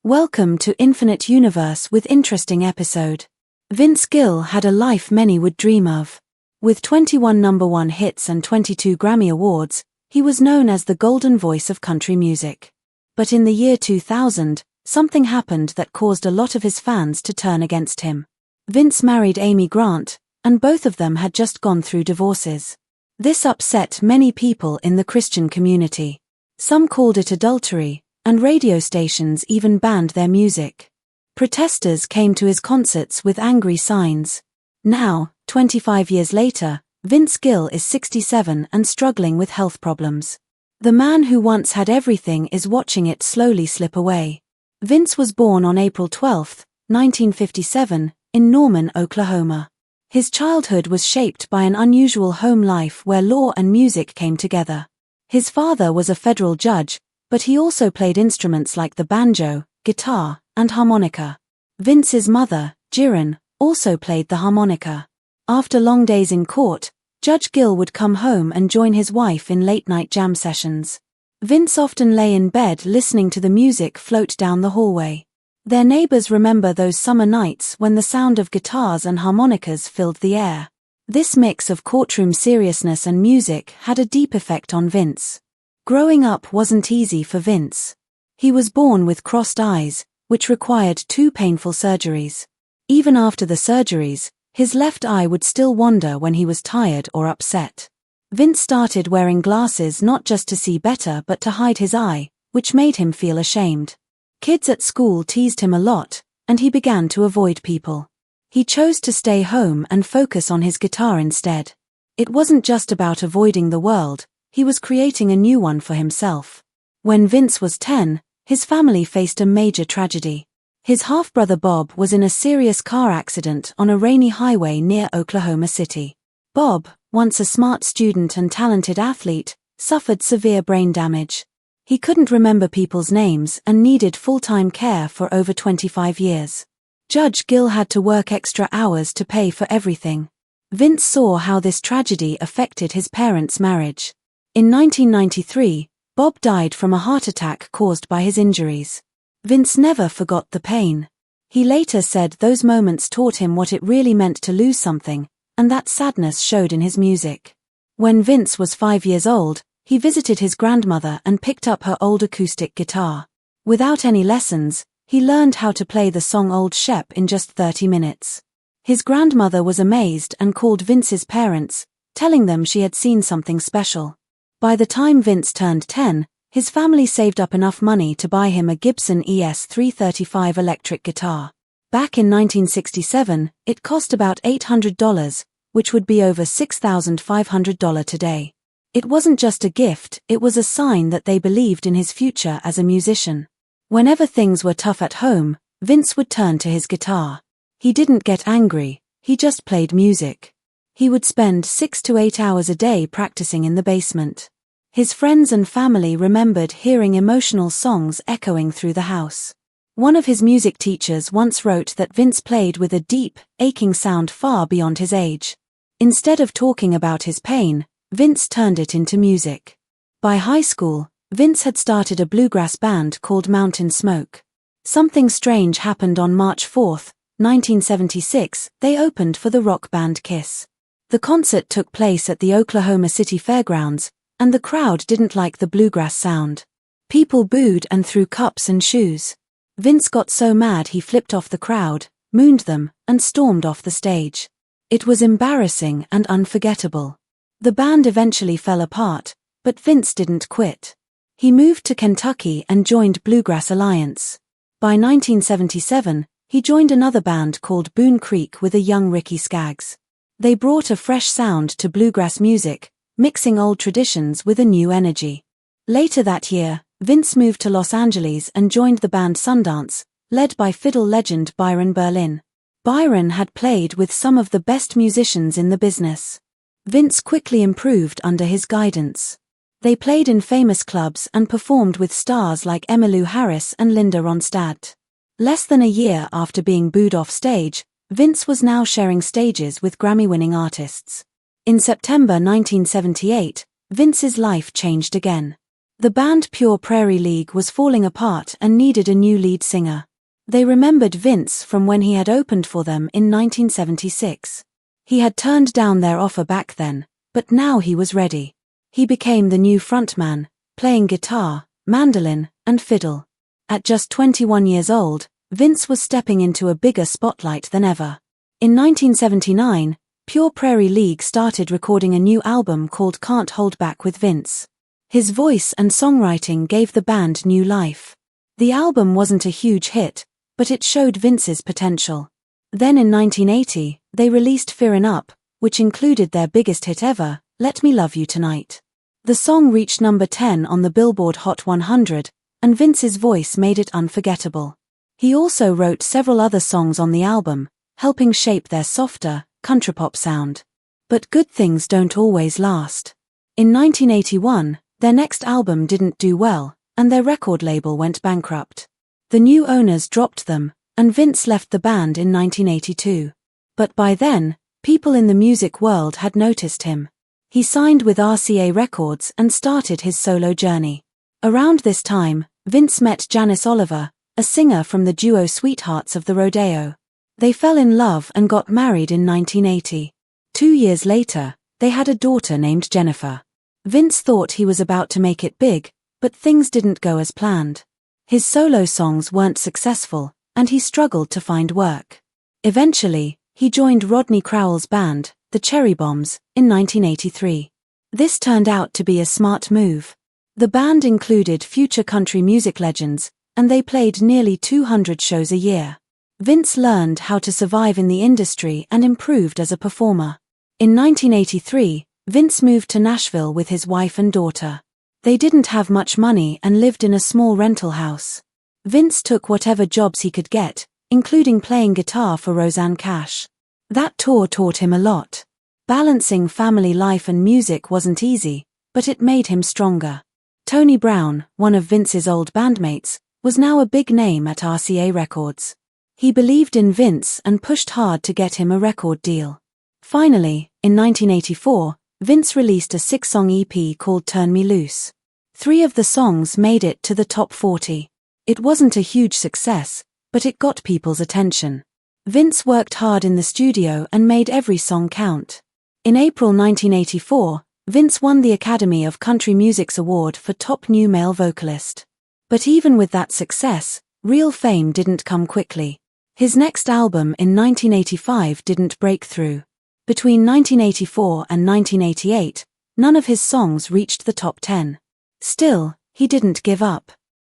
Welcome to Infinite Universe with interesting episode. Vince Gill had a life many would dream of. With 21 #1 hits and 22 Grammy Awards, he was known as the golden voice of country music. But in the year 2000, something happened that caused a lot of his fans to turn against him. Vince married Amy Grant, and both of them had just gone through divorces. This upset many people in the Christian community. Some called it adultery, and radio stations even banned their music. Protesters came to his concerts with angry signs. Now, 25 years later, Vince Gill is 67 and struggling with health problems. The man who once had everything is watching it slowly slip away. Vince was born on April 12, 1957, in Norman, Oklahoma. His childhood was shaped by an unusual home life where law and music came together. His father was a federal judge, but he also played instruments like the banjo, guitar, and harmonica. Vince's mother, Jiren, also played the harmonica. After long days in court, Judge Gill would come home and join his wife in late-night jam sessions. Vince often lay in bed listening to the music float down the hallway. Their neighbors remember those summer nights when the sound of guitars and harmonicas filled the air. This mix of courtroom seriousness and music had a deep effect on Vince. Growing up wasn't easy for Vince. He was born with crossed eyes, which required 2 painful surgeries. Even after the surgeries, his left eye would still wander when he was tired or upset. Vince started wearing glasses not just to see better but to hide his eye, which made him feel ashamed. Kids at school teased him a lot, and he began to avoid people. He chose to stay home and focus on his guitar instead. It wasn't just about avoiding the world, he was creating a new one for himself. When Vince was 10, his family faced a major tragedy. His half-brother Bob was in a serious car accident on a rainy highway near Oklahoma City. Bob, once a smart student and talented athlete, suffered severe brain damage. He couldn't remember people's names and needed full-time care for over 25 years. Judge Gill had to work extra hours to pay for everything. Vince saw how this tragedy affected his parents' marriage. In 1993, Bob died from a heart attack caused by his injuries. Vince never forgot the pain. He later said those moments taught him what it really meant to lose something, and that sadness showed in his music. When Vince was 5 years old, he visited his grandmother and picked up her old acoustic guitar. Without any lessons, he learned how to play the song Old Shep in just 30 minutes. His grandmother was amazed and called Vince's parents, telling them she had seen something special. By the time Vince turned 10, his family saved up enough money to buy him a Gibson ES-335 electric guitar. Back in 1967, it cost about $800, which would be over $6,500 today. It wasn't just a gift, it was a sign that they believed in his future as a musician. Whenever things were tough at home, Vince would turn to his guitar. He didn't get angry, he just played music. He would spend 6 to 8 hours a day practicing in the basement. His friends and family remembered hearing emotional songs echoing through the house. One of his music teachers once wrote that Vince played with a deep, aching sound far beyond his age. Instead of talking about his pain, Vince turned it into music. By high school, Vince had started a bluegrass band called Mountain Smoke. Something strange happened on March 4, 1976, they opened for the rock band Kiss. The concert took place at the Oklahoma City Fairgrounds, and the crowd didn't like the bluegrass sound. People booed and threw cups and shoes. Vince got so mad he flipped off the crowd, mooned them, and stormed off the stage. It was embarrassing and unforgettable. The band eventually fell apart, but Vince didn't quit. He moved to Kentucky and joined Bluegrass Alliance. By 1977, he joined another band called Boone Creek with a young Ricky Skaggs. They brought a fresh sound to bluegrass music, mixing old traditions with a new energy. Later that year, Vince moved to Los Angeles and joined the band Sundance, led by fiddle legend Byron Berlin. Byron had played with some of the best musicians in the business. Vince quickly improved under his guidance. They played in famous clubs and performed with stars like Emmylou Harris and Linda Ronstadt. Less than a year after being booed off stage, Vince was now sharing stages with Grammy-winning artists. In September 1978, Vince's life changed again. The band Pure Prairie League was falling apart and needed a new lead singer. They remembered Vince from when he had opened for them in 1976. He had turned down their offer back then, but now he was ready. He became the new frontman, playing guitar, mandolin, and fiddle. At just 21 years old, Vince was stepping into a bigger spotlight than ever. In 1979, Pure Prairie League started recording a new album called Can't Hold Back with Vince. His voice and songwriting gave the band new life. The album wasn't a huge hit, but it showed Vince's potential. Then in 1980, they released Fearin' Up, which included their biggest hit ever, Let Me Love You Tonight. The song reached number 10 on the Billboard Hot 100, and Vince's voice made it unforgettable. He also wrote several other songs on the album, helping shape their softer, countrypop sound. But good things don't always last. In 1981, their next album didn't do well, and their record label went bankrupt. The new owners dropped them, and Vince left the band in 1982. But by then, people in the music world had noticed him. He signed with RCA Records and started his solo journey. Around this time, Vince met Janice Oliver, a singer from the duo Sweethearts of the Rodeo. They fell in love and got married in 1980. 2 years later, they had a daughter named Jennifer. Vince thought he was about to make it big, but things didn't go as planned. His solo songs weren't successful, and he struggled to find work. Eventually, he joined Rodney Crowell's band, the Cherry Bombs, in 1983. This turned out to be a smart move. The band included future country music legends, and they played nearly 200 shows a year. Vince learned how to survive in the industry and improved as a performer. In 1983, Vince moved to Nashville with his wife and daughter. They didn't have much money and lived in a small rental house. Vince took whatever jobs he could get, including playing guitar for Rosanne Cash. That tour taught him a lot. Balancing family life and music wasn't easy, but it made him stronger. Tony Brown, one of Vince's old bandmates, was now a big name at RCA Records. He believed in Vince and pushed hard to get him a record deal. Finally, in 1984, Vince released a 6-song EP called Turn Me Loose. 3 of the songs made it to the top 40. It wasn't a huge success, but it got people's attention. Vince worked hard in the studio and made every song count. In April 1984, Vince won the Academy of Country Music's award for Top New Male Vocalist. But even with that success, real fame didn't come quickly. His next album in 1985 didn't break through. Between 1984 and 1988, none of his songs reached the top 10. Still, he didn't give up.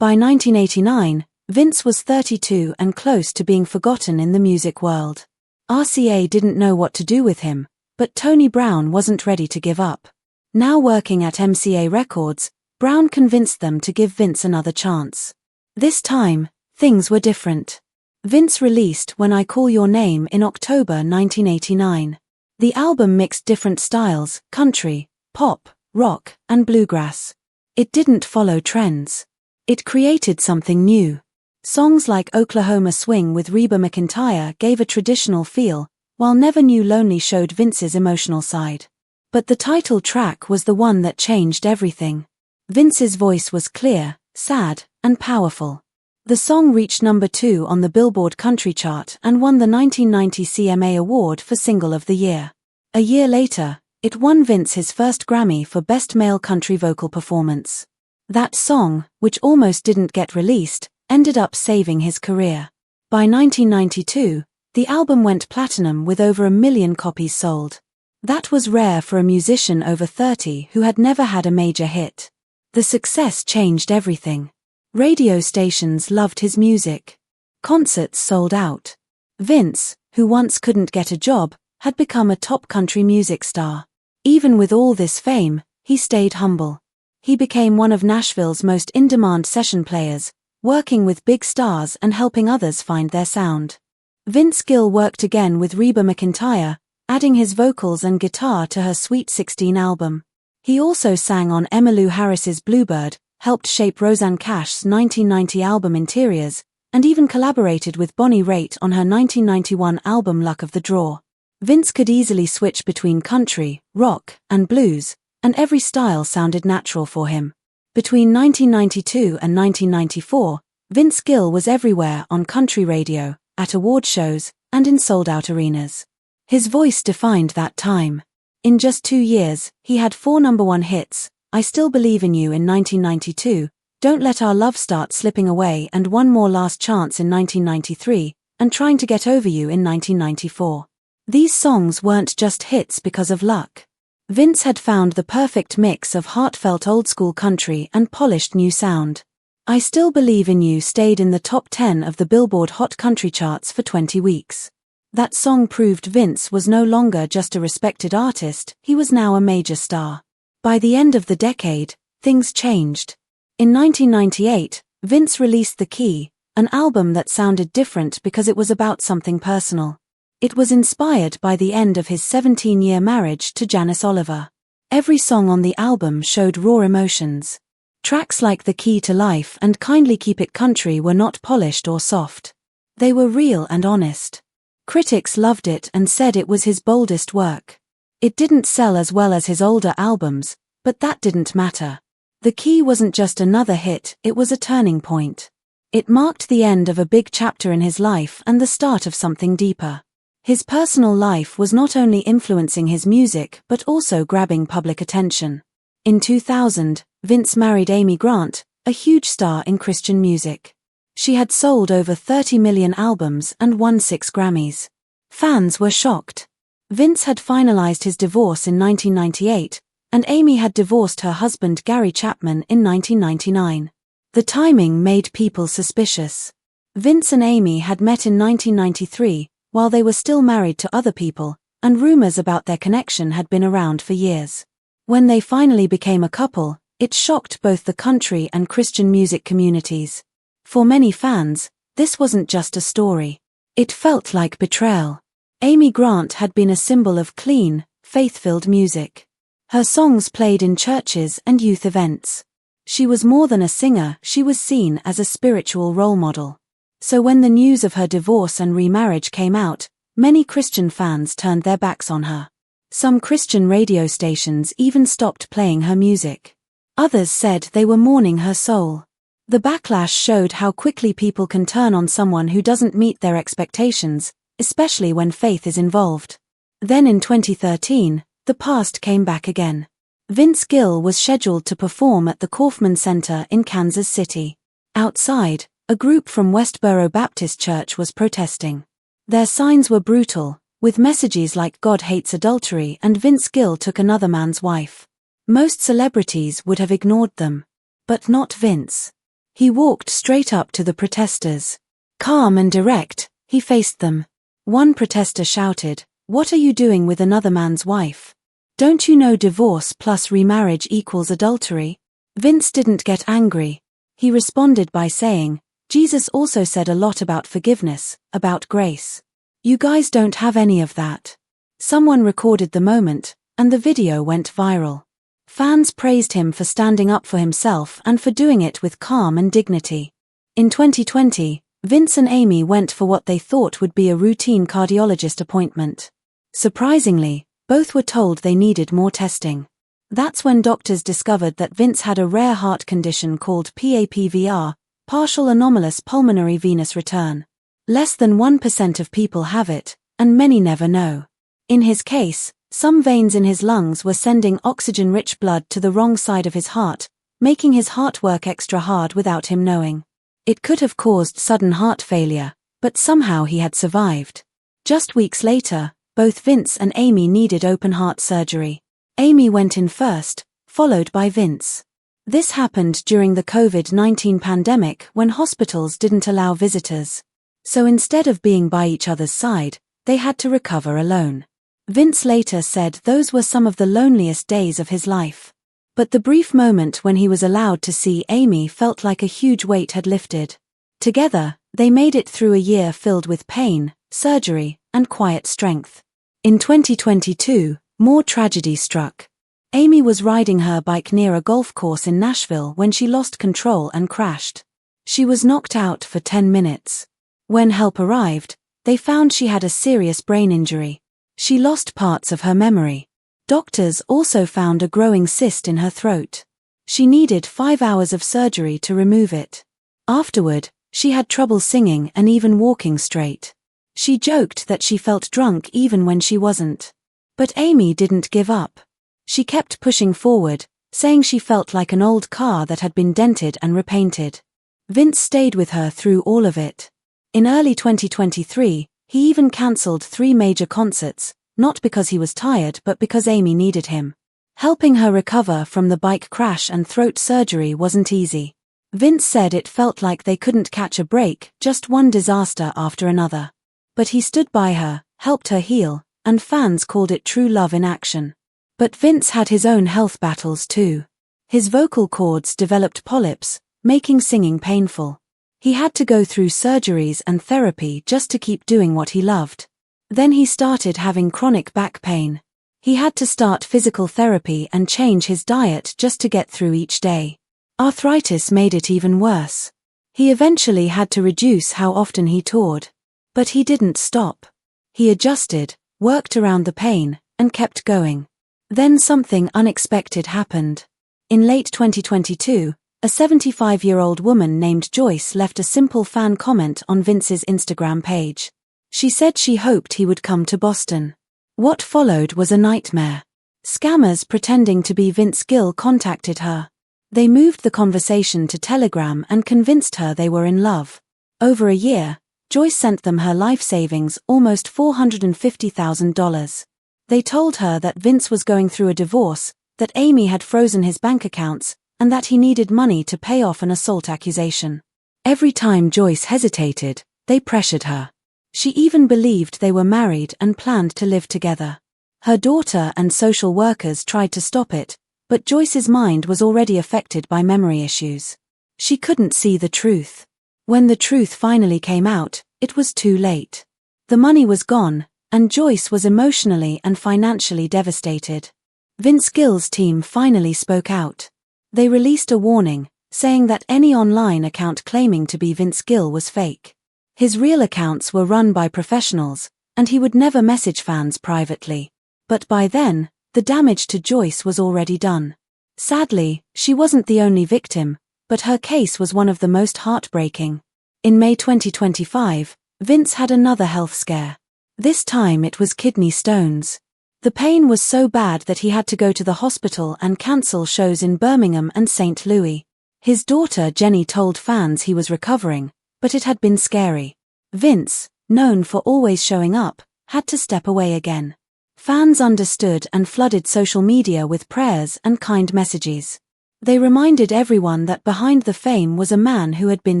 By 1989, Vince was 32 and close to being forgotten in the music world. RCA didn't know what to do with him, but Tony Brown wasn't ready to give up. Now working at MCA Records, Brown convinced them to give Vince another chance. This time, things were different. Vince released When I Call Your Name in October 1989. The album mixed different styles, country, pop, rock, and bluegrass. It didn't follow trends. It created something new. Songs like Oklahoma Swing with Reba McEntire gave a traditional feel, while Never Knew Lonely showed Vince's emotional side. But the title track was the one that changed everything. Vince's voice was clear, sad, and powerful. The song reached number 2 on the Billboard Country chart and won the 1990 CMA Award for Single of the Year. A year later, it won Vince his first Grammy for Best Male Country Vocal Performance. That song, which almost didn't get released, ended up saving his career. By 1992, the album went platinum with over 1 million copies sold. That was rare for a musician over 30 who had never had a major hit. The success changed everything. Radio stations loved his music. Concerts sold out. Vince, who once couldn't get a job, had become a top country music star. Even with all this fame, he stayed humble. He became one of Nashville's most in-demand session players, working with big stars and helping others find their sound. Vince Gill worked again with Reba McEntire, adding his vocals and guitar to her Sweet 16 album. He also sang on Emmylou Harris's Bluebird, helped shape Rosanne Cash's 1990 album Interiors, and even collaborated with Bonnie Raitt on her 1991 album Luck of the Draw. Vince could easily switch between country, rock, and blues, and every style sounded natural for him. Between 1992 and 1994, Vince Gill was everywhere on country radio, at award shows, and in sold-out arenas. His voice defined that time. In just 2 years, he had 4 number-one hits: I Still Believe in You in 1992, Don't Let Our Love Start Slipping Away, and One More Last Chance in 1993, and Trying to Get Over You in 1994. These songs weren't just hits because of luck. Vince had found the perfect mix of heartfelt old-school country and polished new sound. I Still Believe in You stayed in the top 10 of the Billboard Hot Country charts for 20 weeks. That song proved Vince was no longer just a respected artist, he was now a major star. By the end of the decade, things changed. In 1998, Vince released The Key, an album that sounded different because it was about something personal. It was inspired by the end of his 17-year marriage to Janice Oliver. Every song on the album showed raw emotions. Tracks like The Key to Life and Kindly Keep It Country were not polished or soft. They were real and honest. Critics loved it and said it was his boldest work. It didn't sell as well as his older albums, but that didn't matter. The Key wasn't just another hit, it was a turning point. It marked the end of a big chapter in his life and the start of something deeper. His personal life was not only influencing his music but also grabbing public attention. In 2000, Vince married Amy Grant, a huge star in Christian music. She had sold over 30 million albums and won 6 Grammys. Fans were shocked. Vince had finalized his divorce in 1998, and Amy had divorced her husband Gary Chapman in 1999. The timing made people suspicious. Vince and Amy had met in 1993, while they were still married to other people, and rumors about their connection had been around for years. When they finally became a couple, it shocked both the country and Christian music communities. For many fans, this wasn't just a story. It felt like betrayal. Amy Grant had been a symbol of clean, faith-filled music. Her songs played in churches and youth events. She was more than a singer, she was seen as a spiritual role model. So when the news of her divorce and remarriage came out, many Christian fans turned their backs on her. Some Christian radio stations even stopped playing her music. Others said they were mourning her soul. The backlash showed how quickly people can turn on someone who doesn't meet their expectations, especially when faith is involved. Then in 2013, the past came back again. Vince Gill was scheduled to perform at the Kaufman Center in Kansas City. Outside, a group from Westboro Baptist Church was protesting. Their signs were brutal, with messages like God hates adultery and Vince Gill took another man's wife. Most celebrities would have ignored them. But not Vince. He walked straight up to the protesters. Calm and direct, he faced them. One protester shouted, "What are you doing with another man's wife? Don't you know divorce plus remarriage equals adultery?" Vince didn't get angry. He responded by saying, "Jesus also said a lot about forgiveness, about grace. You guys don't have any of that." Someone recorded the moment, and the video went viral. Fans praised him for standing up for himself and for doing it with calm and dignity. In 2020, Vince and Amy went for what they thought would be a routine cardiologist appointment. Surprisingly, both were told they needed more testing. That's when doctors discovered that Vince had a rare heart condition called PAPVR, partial anomalous pulmonary venous return. Less than 1% of people have it, and many never know. In his case, some veins in his lungs were sending oxygen-rich blood to the wrong side of his heart, making his heart work extra hard without him knowing. It could have caused sudden heart failure, but somehow he had survived. Just weeks later, both Vince and Amy needed open-heart surgery. Amy went in first, followed by Vince. This happened during the COVID-19 pandemic when hospitals didn't allow visitors. So instead of being by each other's side, they had to recover alone. Vince later said those were some of the loneliest days of his life. But the brief moment when he was allowed to see Amy felt like a huge weight had lifted. Together, they made it through a year filled with pain, surgery, and quiet strength. In 2022, more tragedy struck. Amy was riding her bike near a golf course in Nashville when she lost control and crashed. She was knocked out for 10 minutes. When help arrived, they found she had a serious brain injury. She lost parts of her memory. Doctors also found a growing cyst in her throat. She needed 5 hours of surgery to remove it. Afterward, she had trouble singing and even walking straight. She joked that she felt drunk even when she wasn't. But Amy didn't give up. She kept pushing forward, saying she felt like an old car that had been dented and repainted. Vince stayed with her through all of it. In early 2023, he even cancelled 3 major concerts, not because he was tired but because Amy needed him. Helping her recover from the bike crash and throat surgery wasn't easy. Vince said it felt like they couldn't catch a break, just one disaster after another. But he stood by her, helped her heal, and fans called it true love in action. But Vince had his own health battles too. His vocal cords developed polyps, making singing painful. He had to go through surgeries and therapy just to keep doing what he loved. Then he started having chronic back pain. He had to start physical therapy and change his diet just to get through each day. Arthritis made it even worse. He eventually had to reduce how often he toured. But he didn't stop. He adjusted, worked around the pain, and kept going. Then something unexpected happened. In late 2022, a 75-year-old woman named Joyce left a simple fan comment on Vince's Instagram page. She said she hoped he would come to Boston. What followed was a nightmare. Scammers pretending to be Vince Gill contacted her. They moved the conversation to Telegram and convinced her they were in love. Over a year, Joyce sent them her life savings, almost $450,000. They told her that Vince was going through a divorce, that Amy had frozen his bank accounts, and that he needed money to pay off an assault accusation. Every time Joyce hesitated, they pressured her. She even believed they were married and planned to live together. Her daughter and social workers tried to stop it, but Joyce's mind was already affected by memory issues. She couldn't see the truth. When the truth finally came out, it was too late. The money was gone, and Joyce was emotionally and financially devastated. Vince Gill's team finally spoke out. They released a warning, saying that any online account claiming to be Vince Gill was fake. His real accounts were run by professionals, and he would never message fans privately. But by then, the damage to Joyce was already done. Sadly, she wasn't the only victim, but her case was one of the most heartbreaking. In May 2025, Vince had another health scare. This time it was kidney stones. The pain was so bad that he had to go to the hospital and cancel shows in Birmingham and St. Louis. His daughter Jenny told fans he was recovering, but it had been scary. Vince, known for always showing up, had to step away again. Fans understood and flooded social media with prayers and kind messages. They reminded everyone that behind the fame was a man who had been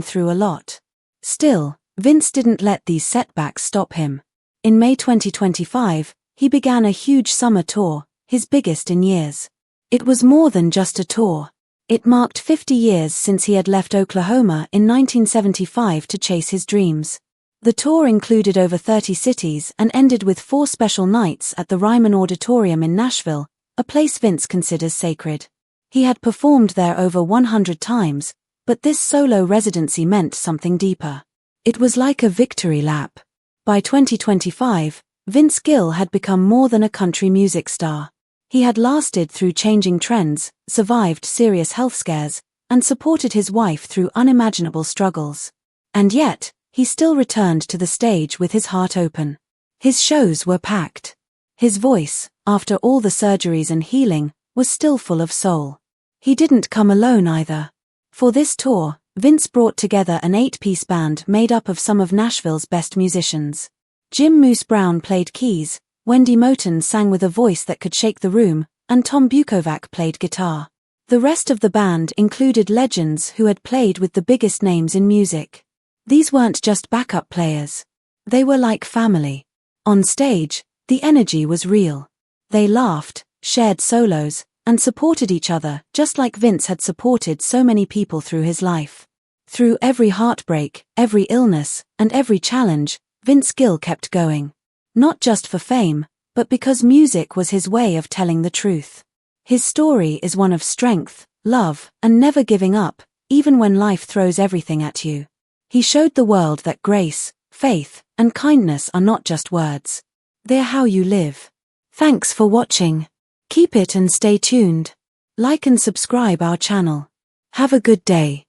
through a lot. Still, Vince didn't let these setbacks stop him. In May 2025, he began a huge summer tour, his biggest in years. It was more than just a tour. It marked 50 years since he had left Oklahoma in 1975 to chase his dreams. The tour included over 30 cities and ended with 4 special nights at the Ryman Auditorium in Nashville, a place Vince considers sacred. He had performed there over 100 times, but this solo residency meant something deeper. It was like a victory lap. By 2025, Vince Gill had become more than a country music star. He had lasted through changing trends, survived serious health scares, and supported his wife through unimaginable struggles. And yet, he still returned to the stage with his heart open. His shows were packed. His voice, after all the surgeries and healing, was still full of soul. He didn't come alone either. For this tour, Vince brought together an 8-piece band made up of some of Nashville's best musicians. Jim Moose Brown played keys, Wendy Moten sang with a voice that could shake the room, and Tom Bukovac played guitar. The rest of the band included legends who had played with the biggest names in music. These weren't just backup players. They were like family. On stage, the energy was real. They laughed, shared solos, and supported each other just like Vince had supported so many people through his life. Through every heartbreak, every illness, and every challenge, Vince Gill kept going. Not just for fame, but because music was his way of telling the truth. His story is one of strength, love, and never giving up, even when life throws everything at you. He showed the world that grace, faith, and kindness are not just words. They're how you live. Thanks for watching. Keep it and stay tuned. Like and subscribe our channel. Have a good day.